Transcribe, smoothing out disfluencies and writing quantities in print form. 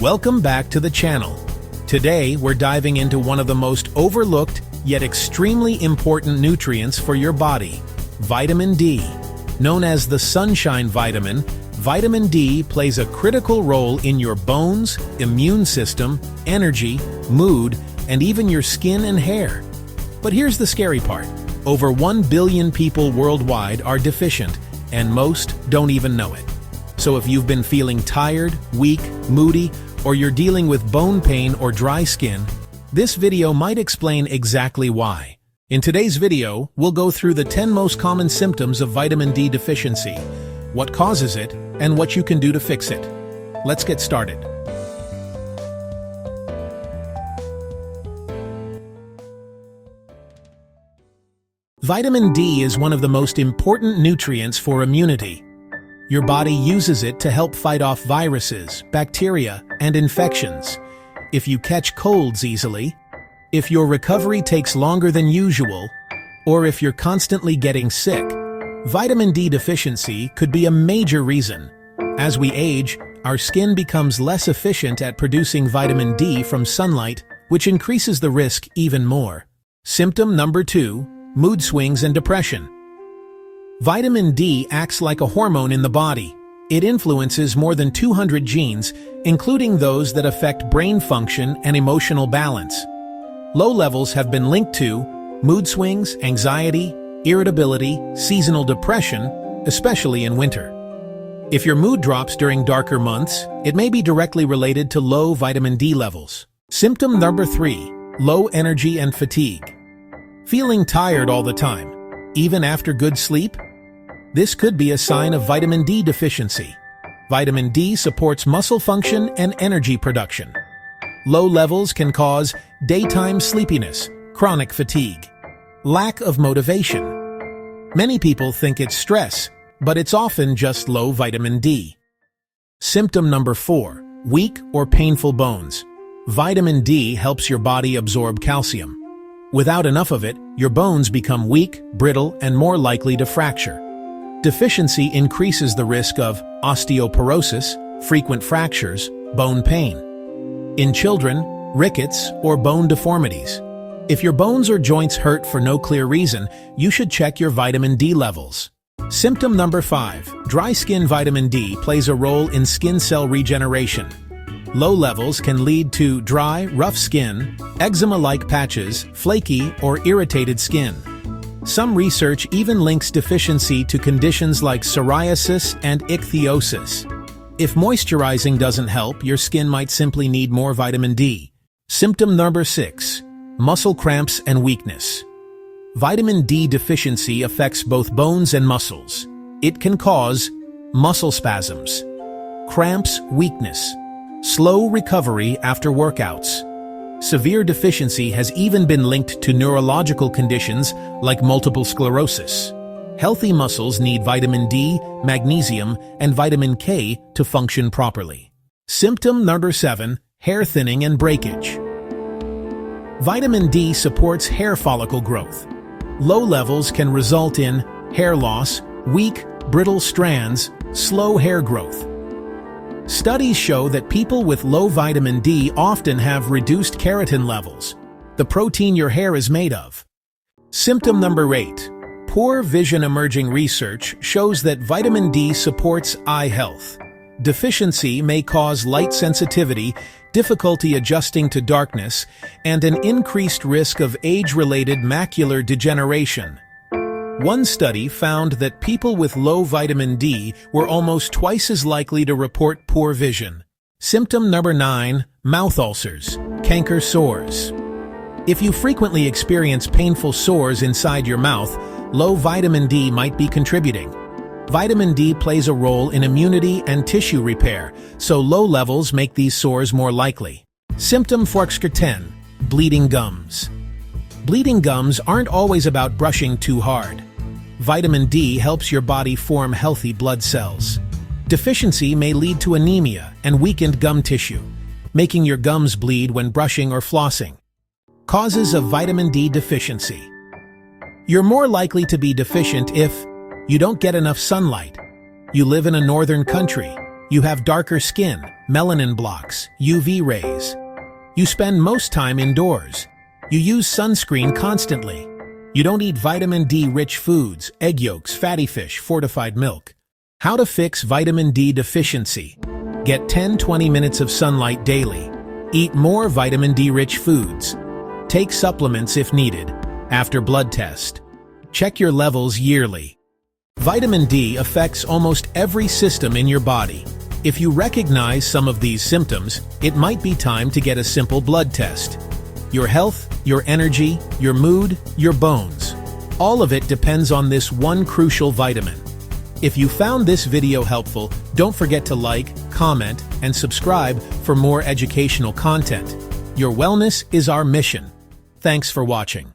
Welcome back to the channel. Today, we're diving into one of the most overlooked yet extremely important nutrients for your body, vitamin D. Known as the sunshine vitamin, vitamin D plays a critical role in your bones, immune system, energy, mood, and even your skin and hair. But here's the scary part. Over 1 billion people worldwide are deficient, and most don't even know it. So if you've been feeling tired, weak, moody, or you're dealing with bone pain or dry skin, this video might explain exactly why. In today's video, we'll go through the 10 most common symptoms of vitamin D deficiency, what causes it, and what you can do to fix it. Let's get started. Vitamin D is one of the most important nutrients for immunity. Your body uses it to help fight off viruses, bacteria, and infections. If you catch colds easily, if your recovery takes longer than usual, or if you're constantly getting sick, vitamin D deficiency could be a major reason. As we age, our skin becomes less efficient at producing vitamin D from sunlight, which increases the risk even more. Symptom number 2, mood swings and depression. Vitamin D acts like a hormone in the body. It influences more than 200 genes, including those that affect brain function and emotional balance. Low levels have been linked to mood swings, anxiety, irritability, seasonal depression, especially in winter. If your mood drops during darker months, it may be directly related to low vitamin D levels. Symptom number 3, low energy and fatigue. Feeling tired all the time, even after good sleep? This could be a sign of vitamin D deficiency. Vitamin D supports muscle function and energy production. Low levels can cause daytime sleepiness, chronic fatigue, lack of motivation. Many people think it's stress, but it's often just low vitamin D. Symptom number 4, weak or painful bones. Vitamin D helps your body absorb calcium. Without enough of it, your bones become weak, brittle, and more likely to fracture. Deficiency increases the risk of osteoporosis, frequent fractures, bone pain. In children, rickets or bone deformities. If your bones or joints hurt for no clear reason, you should check your vitamin D levels. Symptom number 5, dry skin. Vitamin D plays a role in skin cell regeneration. Low levels can lead to dry, rough skin, eczema-like patches, flaky or irritated skin. Some research even links deficiency to conditions like psoriasis and ichthyosis. If moisturizing doesn't help, your skin might simply need more vitamin D. Symptom number 6, muscle cramps and weakness. Vitamin D deficiency affects both bones and muscles. It can cause muscle spasms, cramps, weakness, slow recovery after workouts. Severe deficiency has even been linked to neurological conditions like multiple sclerosis. Healthy muscles need vitamin D, magnesium, and vitamin K to function properly. Symptom number 7, hair thinning and breakage. Vitamin D supports hair follicle growth. Low levels can result in hair loss, weak, brittle strands, slow hair growth. Studies show that people with low vitamin D often have reduced keratin levels, the protein your hair is made of. Symptom number 8, poor vision. Emerging research shows that vitamin D supports eye health. Deficiency may cause light sensitivity, difficulty adjusting to darkness, and an increased risk of age-related macular degeneration. One study found that people with low vitamin D were almost twice as likely to report poor vision. Symptom number 9, mouth ulcers, canker sores. If you frequently experience painful sores inside your mouth, low vitamin D might be contributing. Vitamin D plays a role in immunity and tissue repair, so low levels make these sores more likely. Symptom 10, bleeding gums. Bleeding gums aren't always about brushing too hard. Vitamin D helps your body form healthy blood cells. Deficiency may lead to anemia and weakened gum tissue, making your gums bleed when brushing or flossing. Causes of vitamin D deficiency. You're more likely to be deficient if you don't get enough sunlight, you live in a northern country, you have darker skin, melanin blocks, UV rays. You spend most time indoors. You use sunscreen constantly. You don't eat vitamin D-rich foods, egg yolks, fatty fish, fortified milk. How to fix vitamin D deficiency. Get 10-20 minutes of sunlight daily. Eat more vitamin D-rich foods. Take supplements if needed. After blood test. Check your levels yearly. Vitamin D affects almost every system in your body. If you recognize some of these symptoms, it might be time to get a simple blood test. Your health, your energy, your mood, your bones. All of it depends on this one crucial vitamin. If you found this video helpful, don't forget to like, comment, and subscribe for more educational content. Your wellness is our mission. Thanks for watching.